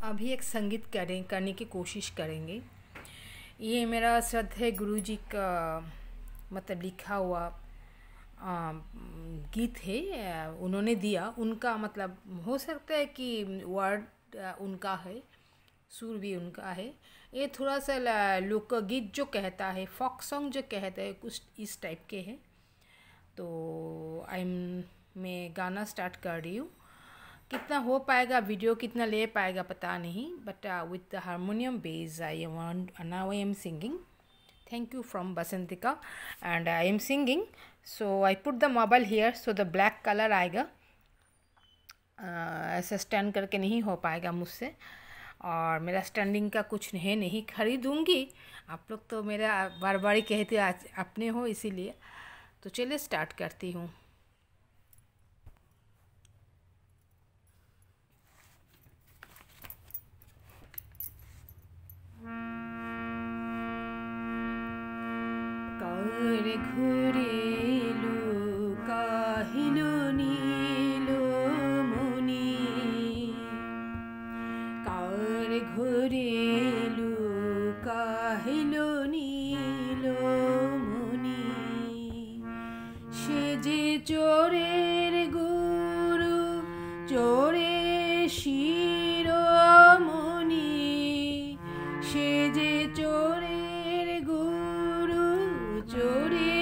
अभी एक संगीत करने की कोशिश करेंगे। ये मेरा श्रद्धेय गुरु जी का मतलब लिखा हुआ गीत है। उन्होंने दिया, उनका मतलब हो सकता है कि वर्ड उनका है, सुर भी उनका है। ये थोड़ा सा लोकगीत जो कहता है, फोक सॉन्ग जो कहता है, कुछ इस टाइप के हैं। तो मैं गाना स्टार्ट कर रही हूँ। कितना हो पाएगा, वीडियो कितना ले पाएगा पता नहीं, but with the harmonium base now I am singing. Thank you from Basantika and I am singing. So I put the mobile here so the black color आएगा। ऐसा स्टैंड करके नहीं हो पाएगा मुझसे, और मेरा स्टैंडिंग का कुछ है नहीं, खरीदूँगी। आप लोग तो मेरा बार बार ही कहते आज अपने हो, इसीलिए। तो चलिए स्टार्ट करती हूँ। कारे घुरेलु काहिलु नीलो मुनि, कारे घुरेलु काहिलु नीलो मुनि, सेजे चोरेर गुरु चोरे शिरोमणि, सेजे चोरेर गुरु चोरे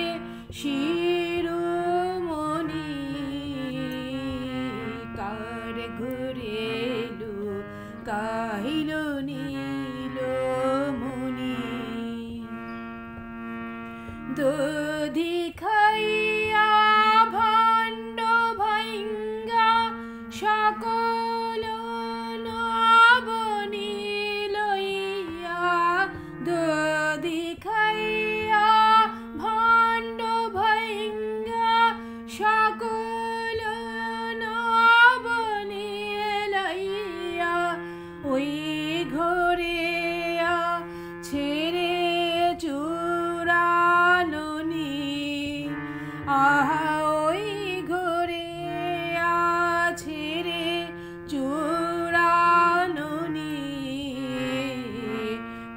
शिरोमणि, कार घुरेलु काहिलु नीलो मुनि, दधि खाइया भण्ड भैंगा सकल नबनि लइया, दधि खाइया भण्ड भैंगा सकल नबनि लइया, ওই ঘরে ছেড়ে চূড়াননি, আহা ওই ঘরে ছেড়ে চূড়াননি,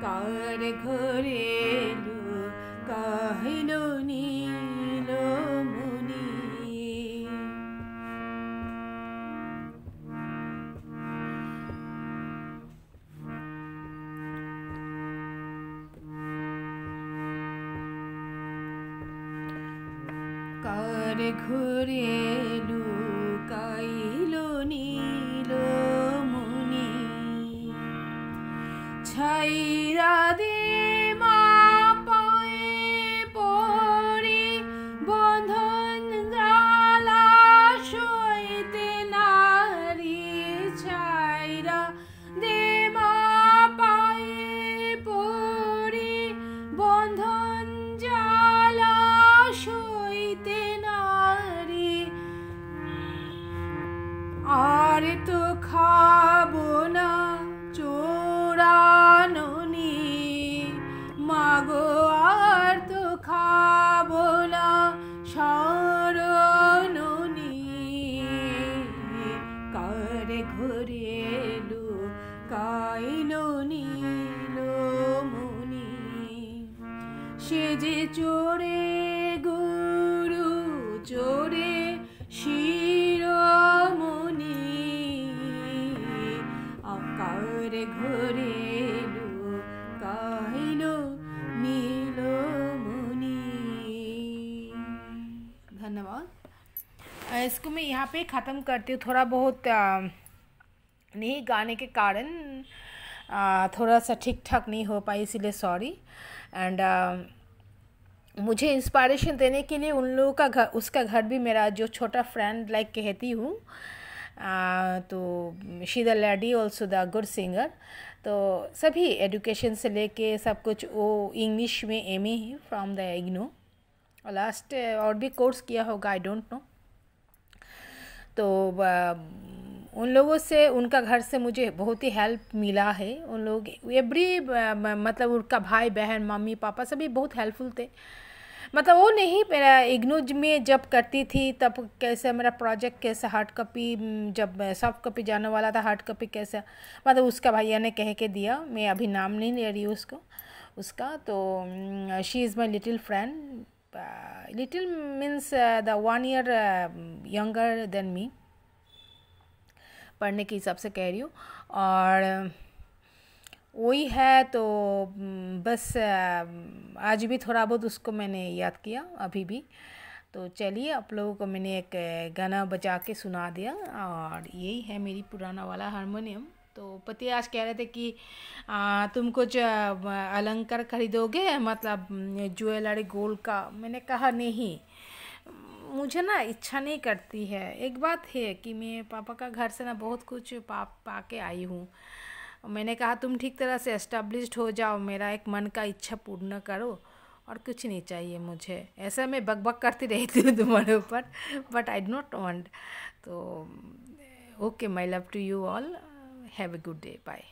কার ঘরে কাহিলো নীলো মুনি। कार घुरेलु काइलो नीलो मुनि, ছাইরা দে মা পায়ে পড়ে বন্ধন জ্বালা সইতে নারী, ছাইরা দে মা পায়ে পড়ে বন্ধন জ্বালা সইতে নারী, আর তো খাবো না চোরাননি, মাগো আর তো খাবো না শরণনি, কার ঘুরেলু কাইলো নীলো মুনি, সে যে চোরে গুরু চোরে শিরোমণি, আকার ঘুরেলু কাহিলো নীলো মুনি। धन्यवाद। इसको मैं यहाँ पे ख़त्म करती हूँ। थोड़ा बहुत नहीं गाने के कारण थोड़ा सा ठीक ठाक नहीं हो पाई, इसीलिए सॉरी। एंड मुझे इंस्पायरेशन देने के लिए उन लोगों का घर, उसका घर भी मेरा जो छोटा फ्रेंड लाइक कहती हूँ, तो she the lady also the good singer. तो सभी एजुकेशन से लेके सब कुछ, वो इंग्लिश में MA he from the IGNOU, और लास्ट और भी कोर्स किया होगा, आई डोंट नो। तो उन लोगों से, उनका घर से मुझे बहुत ही हेल्प मिला है। उन लोग एवरी मतलब उनका भाई बहन मम्मी पापा सभी बहुत हेल्पफुल थे। मतलब वो नहीं, मेरा इग्नूज में जब करती थी तब कैसे मेरा प्रोजेक्ट कैसे हार्ड कॉपी, जब सॉफ्ट कॉपी जाने वाला था हार्ड कॉपी कैसे, मतलब उसका भैया ने कह के दिया, मैं अभी नाम नहीं ले रही हूँ उसका। तो she is my little friend, little means the 1 year younger than me, पढ़ने के हिसाब से कह रही हूँ। और वही है, तो बस आज भी थोड़ा बहुत उसको मैंने याद किया अभी भी। तो चलिए आप लोगों को मैंने एक गाना बजा के सुना दिया, और यही है मेरी पुराना वाला हारमोनियम। तो पति आज कह रहे थे कि तुम कुछ अलंकार खरीदोगे, मतलब ज्वेलरी गोल्ड का। मैंने कहा नहीं, मुझे ना इच्छा नहीं करती है। एक बात है कि मैं पापा का घर से ना बहुत कुछ पा के आई हूँ। मैंने कहा तुम ठीक तरह से एस्टेब्लिश्ड हो जाओ, मेरा एक मन का इच्छा पूर्ण करो, और कुछ नहीं चाहिए मुझे। ऐसा मैं बकबक करती रहती हूँ तुम्हारे ऊपर, but I do not want. तो okay, my love to you all, have a good day, bye.